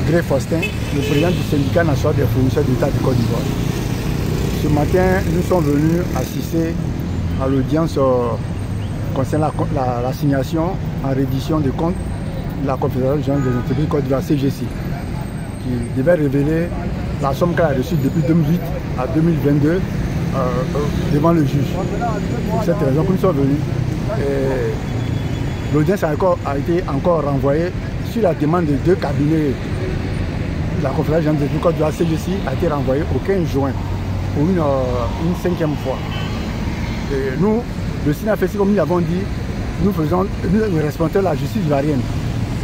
Gré Faustin, le président du syndicat national des fournisseurs d'État du Côte d'Ivoire. Ce matin, nous sommes venus assister à l'audience concernant l'assignation en reddition de comptes de la Confédération générale des entreprises Côte d'Ivoire, CGC, qui devait révéler la somme qu'elle a reçue depuis 2008 à 2022 devant le juge. Pour cette raison que nous sommes venus. L'audience a été encore renvoyée sur la demande de deux cabinets. La Confédération générale des entreprises Côte d'Ivoire, CGC, a été renvoyée au 15 juin pour une cinquième fois. Et nous, le SINAFESI, comme nous l'avons dit, nous respectons la justice ivoirienne.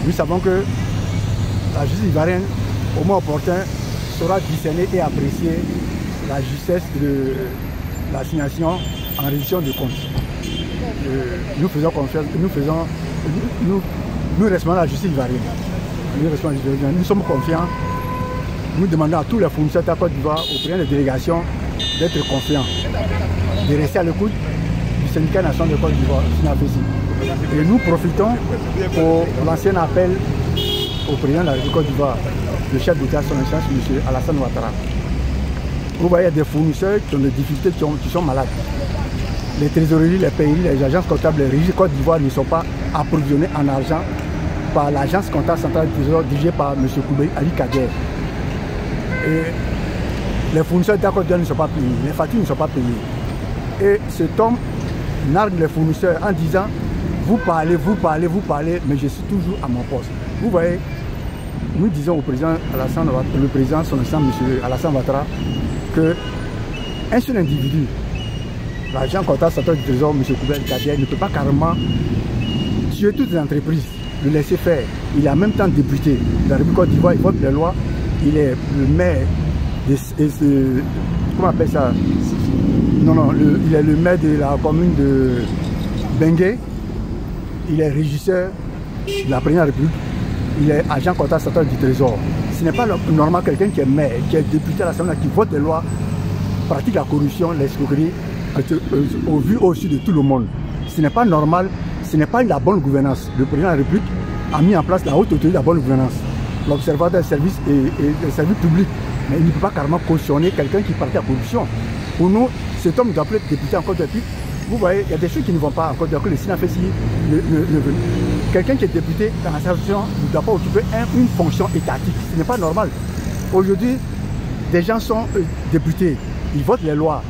Nous savons que la justice ivoirienne, au moins opportun, saura discerner et apprécier la justesse de l'assignation en révision de comptes. Nous faisons confiance, nous respectons la justice ivoirienne. Nous sommes confiants. Nous demandons à tous les fournisseurs de la Côte d'Ivoire, au président de délégation, d'être confiants, de rester à l'écoute du syndicat national de Côte d'Ivoire, SINAFESI. Et nous profitons pour lancer un appel au président de la République Côte d'Ivoire, le chef d'État, son Excellence, M. Alassane Ouattara. Vous voyez, il y a des fournisseurs qui ont des difficultés, qui sont malades. Les trésoreries, les pays, les agences comptables, les régies Côte d'Ivoire ne sont pas approvisionnés en argent par l'agence comptable centrale du Trésor dirigée par M. Koubé Ali Kader. Et les fournisseurs de la Côte d'Ivoire ne sont pas payés, les factures ne sont pas payées. Et cet homme nargue les fournisseurs en disant vous parlez, mais je suis toujours à mon poste. Vous voyez, nous disons au président Alassane Ouattara, le président son excellence M. Alassane Ouattara, que un seul individu, l'agent comptable central du Trésor, M. Koubé Ali Kader, ne peut pas carrément tuer toutes les entreprises, le laisser faire. Il est en même temps député de la République Côte d'Ivoire, il vote les lois, il est le maire comment on appelle ça? Il est le maire de la commune de Bengué, il est régisseur de la Première République, il est agent comptable central du Trésor. Ce n'est pas normal quelqu'un qui est maire, qui est député à l'Assemblée, qui vote les lois, pratique la corruption, l'escroquerie, au vu au-dessus de tout le monde. Ce n'est pas normal, ce n'est pas la bonne gouvernance. Le président de la République a mis en place la haute autorité de la bonne gouvernance, l'observatoire des services et des services publics. Mais il ne peut pas carrément cautionner quelqu'un qui pratique la corruption. Pour nous, cet homme doit être député en Côte d'Ivoire. Vous voyez, il y a des choses qui ne vont pas en Côte d'Ivoire, que le SINAFESI ne veut. Quelqu'un qui est député dans la situation ne doit pas occuper une fonction étatique. Ce n'est pas normal. Aujourd'hui, des gens sont députés, ils votent les lois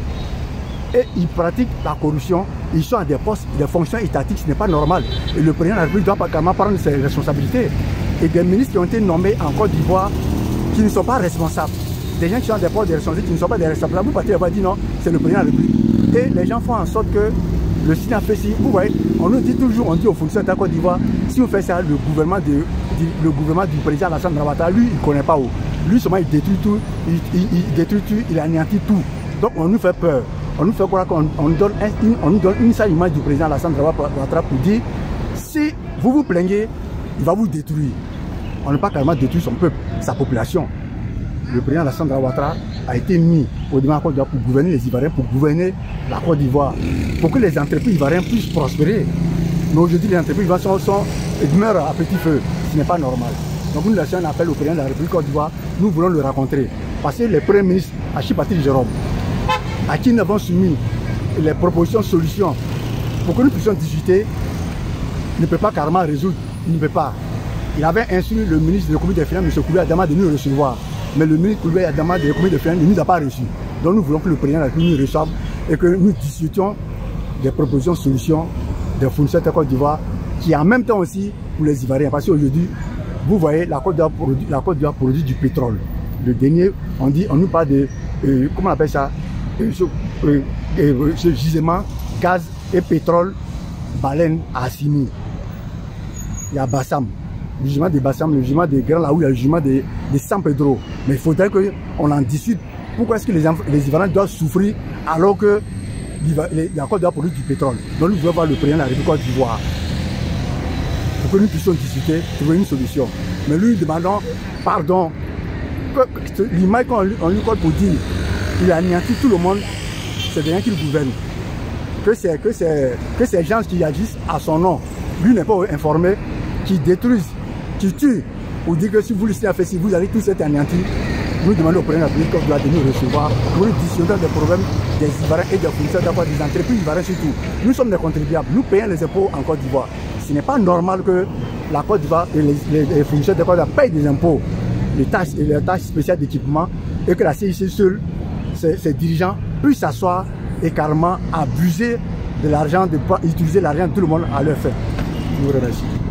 et ils pratiquent la corruption. Ils sont à des postes, des fonctions étatiques, ce n'est pas normal. Et le président de la République doit pas carrément prendre ses responsabilités. Et des ministres qui ont été nommés en Côte d'Ivoire qui ne sont pas responsables. Des gens qui sont à des postes de responsabilité qui ne sont pas des responsables. Vous partez là-bas, dit non, c'est le président de la République. Et les gens font en sorte que le SINAFESI, vous voyez, on nous dit toujours, on dit aux fournisseurs de la Côte d'Ivoire, si vous faites ça, le gouvernement du président Alassane Ouattara, lui, il ne connaît pas où. Lui, seulement, il détruit tout, il détruit tout, il anéantit tout. Donc, on nous fait peur. On nous fait croire qu'on nous donne une seule image du président Alassane Ouattara pour dire, si vous vous plaignez, il va vous détruire. On n'a pas carrément détruit son peuple, sa population. Le président Alassane Ouattara a été mis au devant de la Côte d'Ivoire pour gouverner les Ivoiriens, pour gouverner la Côte d'Ivoire, pour que les entreprises ivoiriennes puissent prospérer. Mais aujourd'hui, les entreprises ivoiriennes demeurent à petit feu. Ce n'est pas normal. Donc nous laissons un appel au président de la République Côte d'Ivoire. Nous voulons le rencontrer. Parce que les premiers ministres, Achille Patrice Jérôme, à qui nous avons soumis les propositions, solutions, pour que nous puissions discuter, ne peut pas carrément résoudre. Il ne peut pas. Il avait instruit le ministre de l'économie des finances, M. Koubé Adama, de nous recevoir. Mais le ministre Koubé Adama de l'économie des finances ne nous a pas reçus. Donc nous voulons que le président de la République nous reçoive et que nous discutions des propositions, solutions des fournisseurs de la Côte d'Ivoire, qui en même temps aussi pour les Ivoiriens. Parce qu'aujourd'hui, vous voyez, la Côte d'Ivoire produit du pétrole. Le dernier, on nous parle de, comment on appelle ça, ce gisement, gaz et pétrole, baleine à Assini. Il y a Bassam, le jugement de Bassam, le jugement de Grand Laou, il y a le jugement de San Pedro. Mais il faudrait qu'on en discute. Pourquoi est-ce que les Ivoiriens doivent souffrir alors que la Côte d'Ivoire produit du pétrole? Donc nous devons voir le président de la République Côte d'Ivoire pour que nous puissions discuter, trouver une solution. Mais lui, demandons pardon. L'image qu'on lui colle pour dire qu'il a anéanti tout le monde, c'est des gens qu'il gouverne. Que ces gens qui agissent à son nom, lui n'est pas informé, qui détruisent, qui tuent pour dire que si vous laissez faire, si vous allez tous être anéantis, nous demandons au président de la République de nous recevoir pour nous discuter des problèmes des Ivoiriens et des fournisseurs d'abord des entreprises ivoiriennes surtout. Nous sommes des contribuables, nous payons les impôts en Côte d'Ivoire. Ce n'est pas normal que la Côte d'Ivoire et les fournisseurs de Côte d'Ivoire payent des impôts, les tâches spéciales d'équipement et que la CIC seule, ses dirigeants, puissent s'asseoir et carrément abuser de l'argent, utiliser l'argent de tout le monde à leur fin. Je vous remercie.